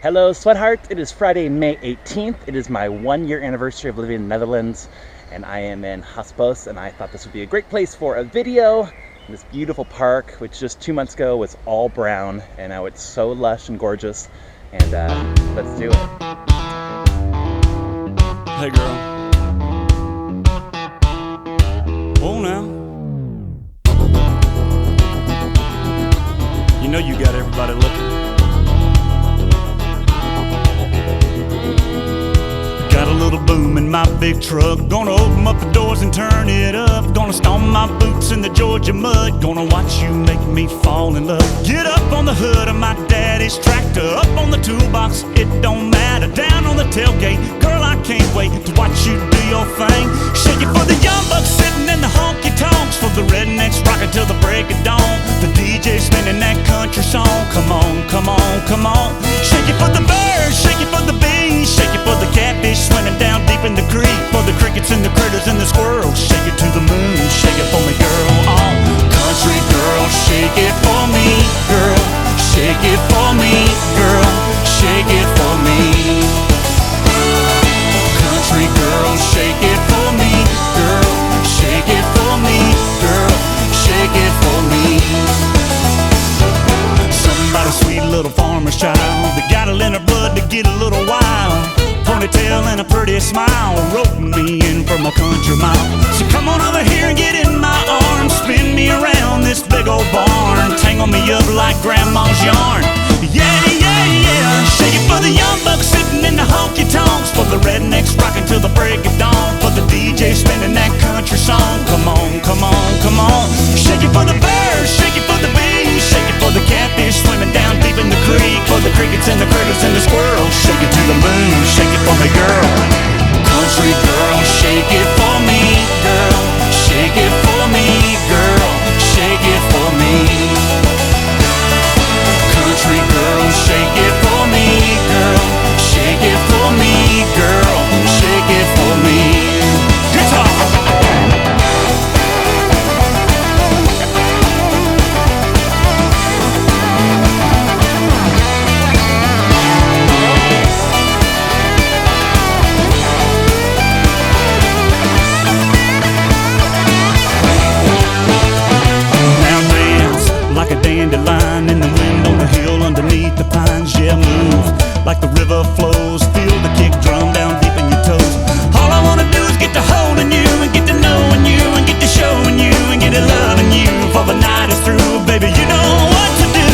Hello, Sweathearts. It is Friday, May 18th. It is my 1-year anniversary of living in the Netherlands, and I am in Haspos, and I thought this would be a great place for a video. This beautiful park, which just 2 months ago was all brown, and now it's so lush and gorgeous. And let's do it. Hey girl. Oh now. You know you got everybody looking. Got a little boom in my big truck. Gonna open up the doors and turn it up. Gonna stomp my boots in the Georgia mud. Gonna watch you make me fall in love. Get up on the hood of my daddy's tractor. Up on the toolbox, it don't matter. Down on the tailgate, girl, I can't wait to watch you do your thing. Shake it for the young bucks sitting in the honky-tonks. For the rednecks rocking till the break of dawn. The DJ spinning that country song. Come on, come on, come on. Shake it for the birds, shake it for the bees. Shake it for the catfish swimming down deep in the creek. For the crickets and the critters and the squirrels. Shake it to the moon, shake it for me, girl. Oh, country girl, shake it for me, girl. Shake it for me, girl. Shake it for me. Country girl, shake it for me, girl. Shake it for me, girl. Shake it for me. Somebody sweet little farmer's child that got it in her blood to get a little wild. Ponytail and a pretty smile, roping me in from a country mile. So come on over here and get in my arms. Spin me around this big old barn. Tangle me up like grandma's yarn. Yeah, yeah, yeah. Shake it for the young bucks sitting in the honky-tonks. For the rednecks rocking till the break of dawn. For the DJ spinning that country song. Come on, come on, come on. Shake it for the birds, shake it for the bees. Shake it for the catfish swimming down deep in the creek. For the crickets and the critters and the squirrels. Shake it to the moon, shake it for me, girl. Country girl, shake it for me, girl. Shake it for me, girl. Shake it for me. Country girl, shake it for me, girl. Shake it for me, girl. Shake it for me. Guitar. Like a dandelion in the wind on the hill underneath the pines. Yeah, move like the river flows. Feel the kick drum down deep in your toes. All I wanna do is get to holding you and get to knowing you and get to showing you and get to loving you. For the night is through, baby, you know what to do.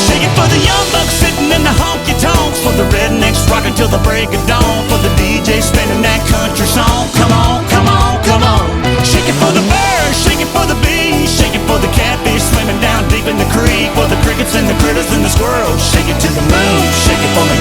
Shake it for the young bucks sitting in the honky-tonks. For the rednecks rocking till the break of dawn. For the DJ spinning that country song. Come on, come on, come on. Shake it for the birds, shake it for the bees. Shake it for the catfish swimming down deep in the creek. For the crickets and the critters and the squirrels. Shake it to the moon, shake it for me,